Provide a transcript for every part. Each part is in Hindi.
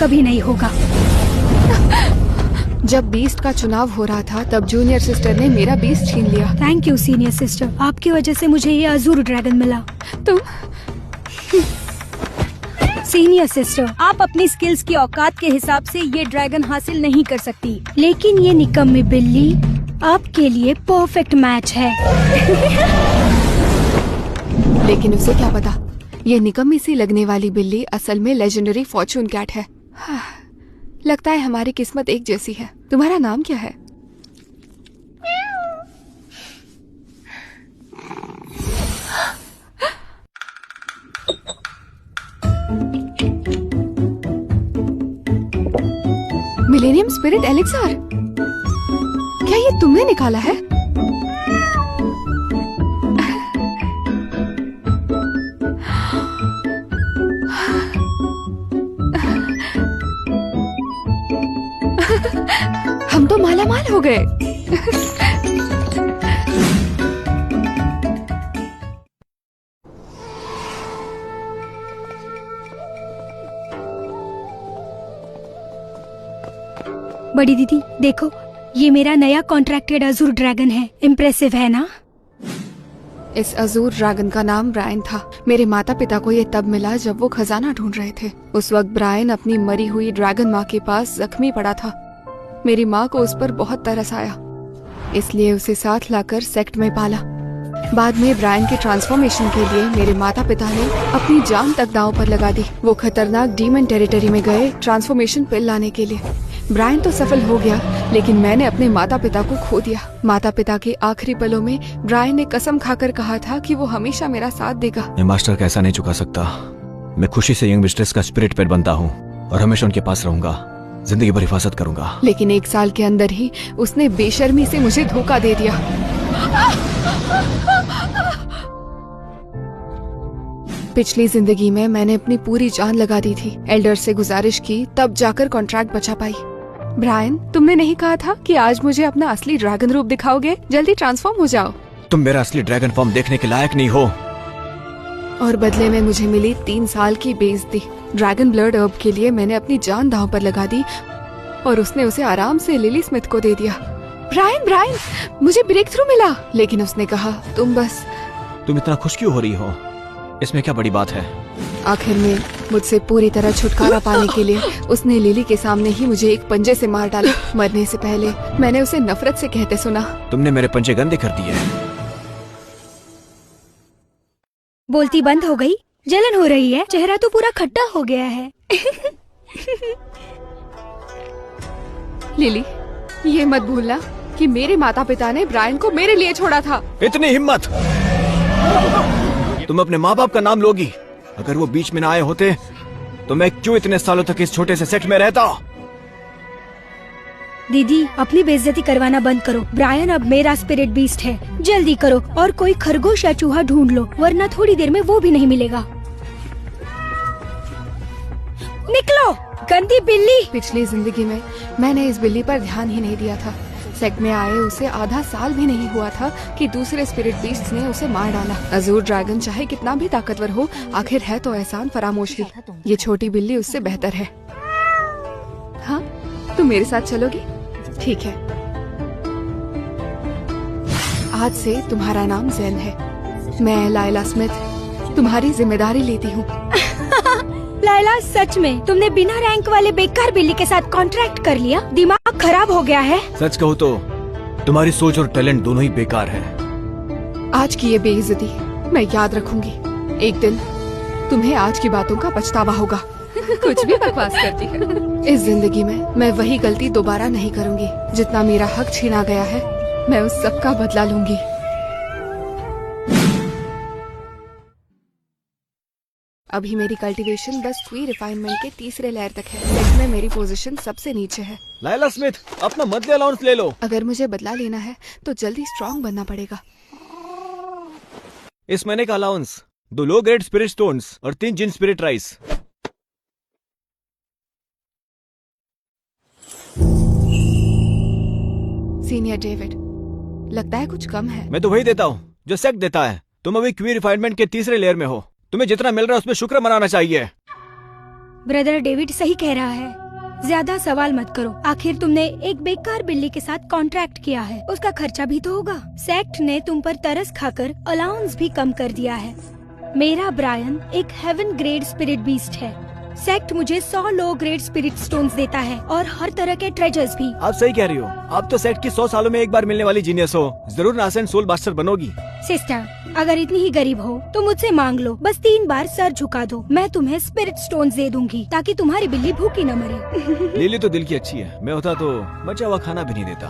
कभी नहीं होगा। जब बीस्ट का चुनाव हो रहा था तब जूनियर सिस्टर ने मेरा बीस्ट छीन लिया। थैंक यू सीनियर सिस्टर, आपकी वजह से मुझे ये अजूर ड्रैगन मिला। तुम सीनियर सिस्टर, आप अपनी स्किल्स की औकात के हिसाब से ये ड्रैगन हासिल नहीं कर सकती, लेकिन ये निकम्मी बिल्ली आपके लिए परफेक्ट मैच है। लेकिन उसे क्या पता, ये निकम्मी सी लगने वाली बिल्ली असल में लेजेंडरी फॉर्चून कैट है। लगता है हमारी किस्मत एक जैसी है। तुम्हारा नाम क्या है? मिलेनियम स्पिरिट एलिक्सर, क्या ये तुमने निकाला है? हम तो मालामाल हो गए। बड़ी दीदी देखो, ये मेरा नया कॉन्ट्रैक्टेड अजूर ड्रैगन है। इम्प्रेसिव है ना? इस अजूर ड्रैगन का नाम ब्रायन था। मेरे माता पिता को ये तब मिला जब वो खजाना ढूंढ रहे थे। उस वक्त ब्रायन अपनी मरी हुई ड्रैगन माँ के पास जख्मी पड़ा था। मेरी माँ को उस पर बहुत तरस आया, इसलिए उसे साथ लाकर सेक्ट में पाला। बाद में ब्रायन के ट्रांसफॉर्मेशन के लिए मेरे माता पिता ने अपनी जान तक दांव पर लगा दी। वो खतरनाक डीमन टेरिटरी में गए ट्रांसफॉर्मेशन पिल लाने के लिए। ब्रायन तो सफल हो गया, लेकिन मैंने अपने माता पिता को खो दिया। माता पिता के आखिरी पलों में ब्रायन ने कसम खाकर कहा था कि वो हमेशा मेरा साथ देगा। मैं मास्टर का ऐसा नहीं चुका सकता। मैं खुशी से यंग मिस्ट्रेस का स्पिरिट पेट बनता हूँ और हमेशा उनके पास रहूंगा, जिंदगी भर हिफाजत करूंगा। लेकिन 1 साल के अंदर ही उसने बेशर्मी से मुझे धोखा दे दिया। पिछली जिंदगी में मैंने अपनी पूरी जान लगा दी थी। एल्डर से गुजारिश की, तब जाकर कॉन्ट्रैक्ट बचा पाई। ब्रायन, तुमने नहीं कहा था कि आज मुझे अपना असली ड्रैगन रूप दिखाओगे? जल्दी ट्रांसफॉर्म हो जाओ। तुम मेरा असली ड्रैगन फॉर्म देखने के लायक नहीं हो। और बदले में मुझे मिली 3 साल की बेइज्जती। ड्रैगन ब्लड अर्ब के लिए मैंने अपनी जान दांव पर लगा दी और उसने उसे आराम से लिली स्मिथ को दे दिया। ब्रायन, ब्रायन, मुझे ब्रेक थ्रू मिला। लेकिन उसने कहा, तुम इतना खुश क्यों हो रही हो? इसमें क्या बड़ी बात है? आखिर में मुझसे पूरी तरह छुटकारा पाने के लिए उसने लिली के सामने ही मुझे एक पंजे से मार डाला। मरने से पहले मैंने उसे नफरत से कहते सुना, तुमने मेरे पंजे गंदे कर दिए। बोलती बंद हो गई? जलन हो रही है? चेहरा तो पूरा खट्टा हो गया है। लिली, ये मत भूलना कि मेरे माता पिता ने ब्रायन को मेरे लिए छोड़ा था। इतनी हिम्मत! तुम अपने माँ बाप का नाम लोगी। अगर वो बीच में ना आए होते तो मैं क्यों इतने सालों तक इस छोटे से सेक्ट में रहता? दीदी, अपनी बेइज्जती करवाना बंद करो। ब्रायन अब मेरा स्पिरिट बीस्ट है। जल्दी करो और कोई खरगोश या चूहा ढूंढ लो, वरना थोड़ी देर में वो भी नहीं मिलेगा। निकलो, गंदी बिल्ली। पिछली जिंदगी में मैंने इस बिल्ली पर ध्यान ही नहीं दिया था। सेक्ट में आए उसे आधा साल भी नहीं हुआ था कि दूसरे स्पिरिट बीस्ट ने उसे मार डाला। अजूर ड्रैगन चाहे कितना भी ताकतवर हो, आखिर है तो एहसान फरामोश ही। ये छोटी बिल्ली उससे बेहतर है। हाँ, तुम मेरे साथ चलोगी? ठीक है। आज से तुम्हारा नाम जैन है। मैं लायला स्मिथ तुम्हारी जिम्मेदारी लेती हूँ। लायला, सच में तुमने बिना रैंक वाले बेकार बिल्ली के साथ कॉन्ट्रैक्ट कर लिया? दिमाग खराब हो गया है। सच कहूँ तो तुम्हारी सोच और टैलेंट दोनों ही बेकार है। आज की ये बेइज्जती मैं याद रखूंगी। एक दिन तुम्हें आज की बातों का पछतावा होगा। कुछ भी बकवास करती है। इस जिंदगी में मैं वही गलती दोबारा नहीं करूंगी। जितना मेरा हक छीना गया है, मैं उस सब का बदला लूंगी। अभी मेरी कल्टीवेशन बस क्वी रिफाइनमेंट के तीसरे लेयर तक है। सेक्ट में मेरी पोजीशन सबसे नीचे है। लायला स्मिथ, अपना मंथली अलाउंस ले लो। अगर मुझे बदला लेना है तो जल्दी स्ट्रॉन्ग बनना पड़ेगा। इस महीने का allowance 2 low grade spirit stones और 3 जिन स्पिरिट राइस। सीनियर डेविड, लगता है कुछ कम है। मैं तो वही देता हूँ जो सेक्ट देता है। तुम अभी क्वी रिफाइनमेंट के तीसरे लेयर में हो। तुम्हें जितना मिल रहा है उसमें शुक्र मनाना चाहिए। ब्रदर डेविड सही कह रहा है। ज्यादा सवाल मत करो। आखिर तुमने एक बेकार बिल्ली के साथ कॉन्ट्रैक्ट किया है, उसका खर्चा भी तो होगा। सेक्ट ने तुम पर तरस खाकर अलाउंस भी कम कर दिया है। मेरा ब्रायन एक हेवन ग्रेड स्पिरिट बीस्ट है। सेक्ट मुझे 100 लो ग्रेड स्पिरिट स्टोन्स देता है और हर तरह के ट्रेजर्स भी। आप सही कह रही हो। आप तो सेक्ट की 100 सालों में एक बार मिलने वाली जीनियस हो। जरूर नासेंट सोल बास्टर बनोगी। सिस्टर, अगर इतनी ही गरीब हो तो मुझसे मांग लो। बस 3 बार सर झुका दो, मैं तुम्हें स्पिरिट स्टोन्स दे दूंगी ताकि तुम्हारी बिल्ली भूखी न मरे। लिली तो दिल की अच्छी है। मैं होता तो बचा हुआ खाना भी नहीं देता।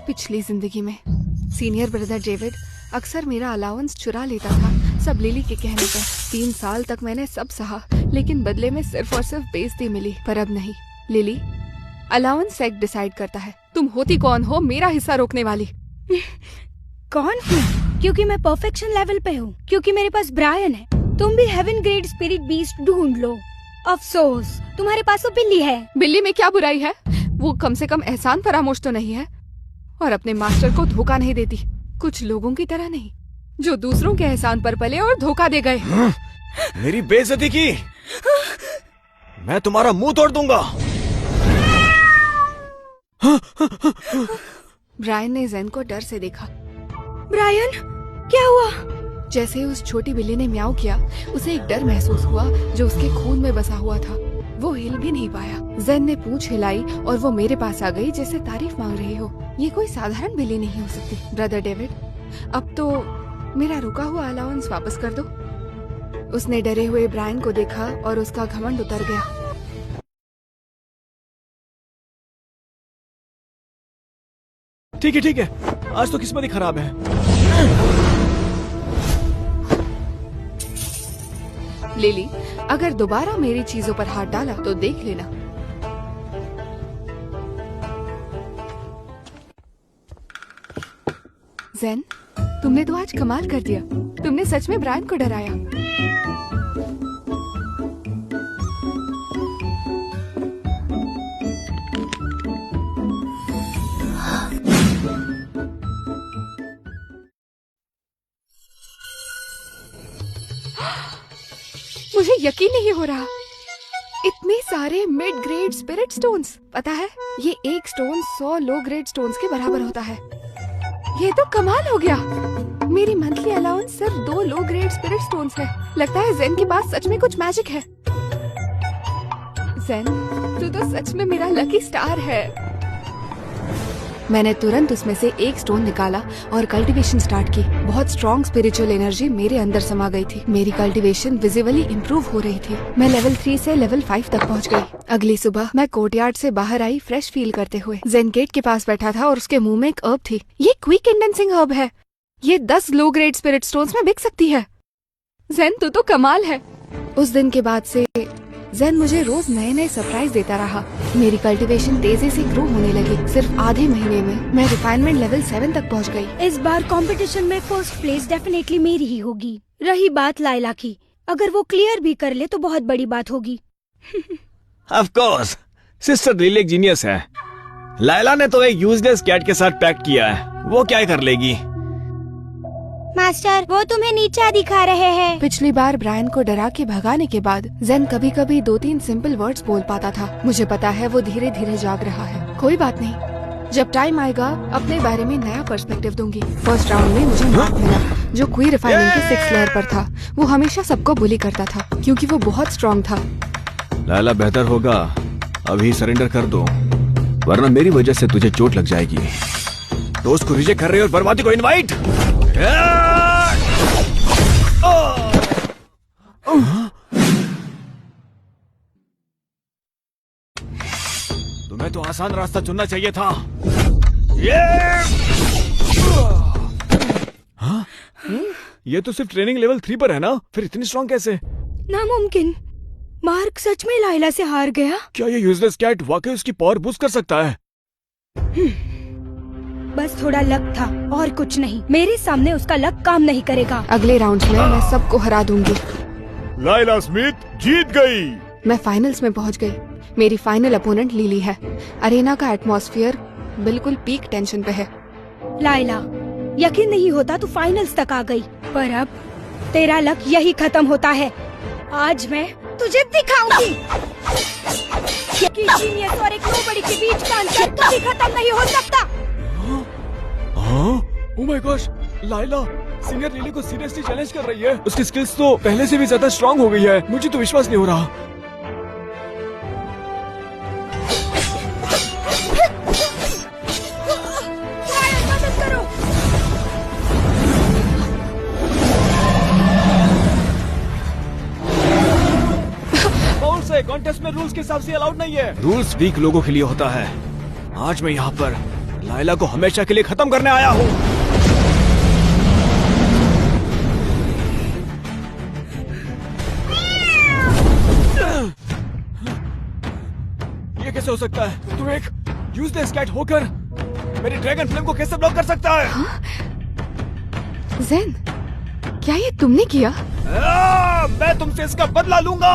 पिछली जिंदगी में सीनियर ब्रदर डेविड अक्सर मेरा अलाउंस चुरा लेता था, सब लिली के कहने पर। 3 साल तक मैंने सब सहा, लेकिन बदले में सिर्फ और सिर्फ बेइज्जती मिली। पर अब नहीं। लिली, अलाउंस सेक्ट डिसाइड करता है। तुम होती कौन हो मेरा हिस्सा रोकने वाली? कौन हूँ? क्योंकि मैं परफेक्शन लेवल पे हूँ, क्योंकि मेरे पास ब्रायन है। तुम भी हेवन ग्रेड स्पिरिट बीस्ट ढूंढ लो। अफसोस, तुम्हारे पास तो बिल्ली है। बिल्ली में क्या बुराई है? वो कम से कम एहसान फरामोश तो नहीं है और अपने मास्टर को धोखा नहीं देती। कुछ लोगों की तरह नहीं जो दूसरों के एहसान पर पले और धोखा दे गए। मेरी बेइज्जती की। मैं तुम्हारा मुंह तोड़ दूंगा। ब्रायन ने जेन को डर से देखा। ब्रायन, क्या हुआ? जैसे उस छोटी बिल्ली ने म्याऊ किया, उसे एक डर महसूस हुआ जो उसके खून में बसा हुआ था। वो हिल भी नहीं पाया। जेन ने पूंछ हिलाई और वो मेरे पास आ गई जैसे तारीफ मांग रही हो। ये कोई साधारण बिल्ली नहीं हो सकती। ब्रदर डेविड, अब तो मेरा रुका हुआ अलाउंस वापस कर दो। उसने डरे हुए ब्रायन को देखा और उसका घमंड उतर गया। ठीक है। आज तो किस्मत ही खराब है। लिली, अगर दोबारा मेरी चीजों पर हाथ डाला तो देख लेना। जेन, तुमने तो आज कमाल कर दिया। तुमने सच में ब्रायन को डराया। मुझे यकीन नहीं हो रहा। इतने सारे मिड ग्रेड स्पिरिट स्टोन्स। पता है, ये एक स्टोन 100 लो ग्रेड स्टोन्स के बराबर होता है। ये तो कमाल हो गया। मेरी मंथली अलाउंस सिर्फ 2 लो ग्रेड स्पिरिट स्टोन्स है। लगता है जेन के पास सच में कुछ मैजिक है। जेन, तू तो सच में मेरा लकी स्टार है। मैंने तुरंत उसमें से एक स्टोन निकाला और कल्टीवेशन स्टार्ट की। बहुत स्ट्रॉन्ग स्पिरिचुअल एनर्जी मेरे अंदर समा गई थी। मेरी कल्टीवेशन विजिबली इम्प्रूव हो रही थी। मैं लेवल 3 से लेवल 5 तक पहुंच गई। अगली सुबह मैं कोर्टयार्ड से बाहर आई, फ्रेश फील करते हुए। जेन गेट के पास बैठा था और उसके मुंह में एक हर्ब थी। ये क्विक इंडेंसिंग हर्ब है। ये 10 लो ग्रेड स्पिरिट स्टोन्स में बिक सकती है। जेन, तू तो कमाल है। उस दिन के बाद से जेन मुझे रोज नए नए सरप्राइज देता रहा। मेरी कल्टीवेशन तेजी से ग्रो होने लगी। सिर्फ आधे महीने में मैं रिफाइनमेंट लेवल 7 तक पहुंच गई। इस बार कंपटीशन में फर्स्ट प्लेस डेफिनेटली मेरी ही होगी। रही बात लाइला की, अगर वो क्लियर भी कर ले तो बहुत बड़ी बात होगी। ऑफ कोर्स, सिस्टर लिली एक जीनियस है। लाइला ने तो एक यूजलेस कैट के साथ पैक्ट किया है। वो क्या कर लेगी? मास्टर, वो तुम्हें नीचा दिखा रहे हैं। पिछली बार ब्रायन को डरा के भगाने के बाद जेन कभी कभी 2-3 सिंपल वर्ड्स बोल पाता था। मुझे पता है वो धीरे धीरे जाग रहा है। कोई बात नहीं, जब टाइम आएगा अपने बारे में नया पर्सपेक्टिव दूंगी। फर्स्ट राउंड में मुझे मार्क मिला, जो क्वी रिफाइनिंग के 6th लेयर पर था। वो हमेशा सबको बुली करता था क्योंकि वो बहुत स्ट्रॉन्ग था। लाइला, बेहतर होगा अभी सरेंडर कर दो, वरना मेरी वजह से तुझे चोट लग जाएगी। दोस्त को रिजेक्ट कर रहे हो और बर्बादी को इनवाइट। तुम्हें तो आसान रास्ता चुनना चाहिए था। हाँ? ये तो सिर्फ ट्रेनिंग लेवल 3 पर है ना, फिर इतनी स्ट्रॉन्ग कैसे? नामुमकिन। मार्क सच में लाइला से हार गया। क्या ये यूजलेस कैट वाकई उसकी पावर बूस्ट कर सकता है? बस थोड़ा लक था और कुछ नहीं। मेरे सामने उसका लक काम नहीं करेगा। अगले राउंड में मैं सबको हरा दूंगी। लाइला स्मिथ जीत गई। मैं फाइनल्स में पहुंच गई। मेरी फाइनल अपोनेंट लिली है। अरेना का एटमॉस्फेयर बिल्कुल पीक टेंशन पे है। लाइला, यकीन नहीं होता तू फाइनल्स तक आ गई, पर अब तेरा लक यही खत्म होता है। आज मैं तुझे दिखाऊंगी कि जीनियस और एक नोबडी के बीच का अंतर कभी खत्म नहीं हो सकता। Oh my gosh, Laila senior lily को सीरियसली चैलेंज कर रही है। उसकी स्किल्स तो पहले से भी ज्यादा स्ट्रांग हो गई है। मुझे तो विश्वास नहीं हो रहा। मदद करो। कौन से कॉन्टेस्ट में रूल्स के हिसाब से अलाउड नहीं है। रूल्स वीक लोगों के लिए होता है। आज मैं यहाँ पर लाइला को हमेशा के लिए खत्म करने आया हूँ। ये कैसे हो सकता है? तू एक यूजलेस कैट होकर मेरी ड्रैगन फ्लेम को कैसे ब्लॉक कर सकता है? जेन, क्या ये तुमने किया? मैं तुमसे इसका बदला लूंगा।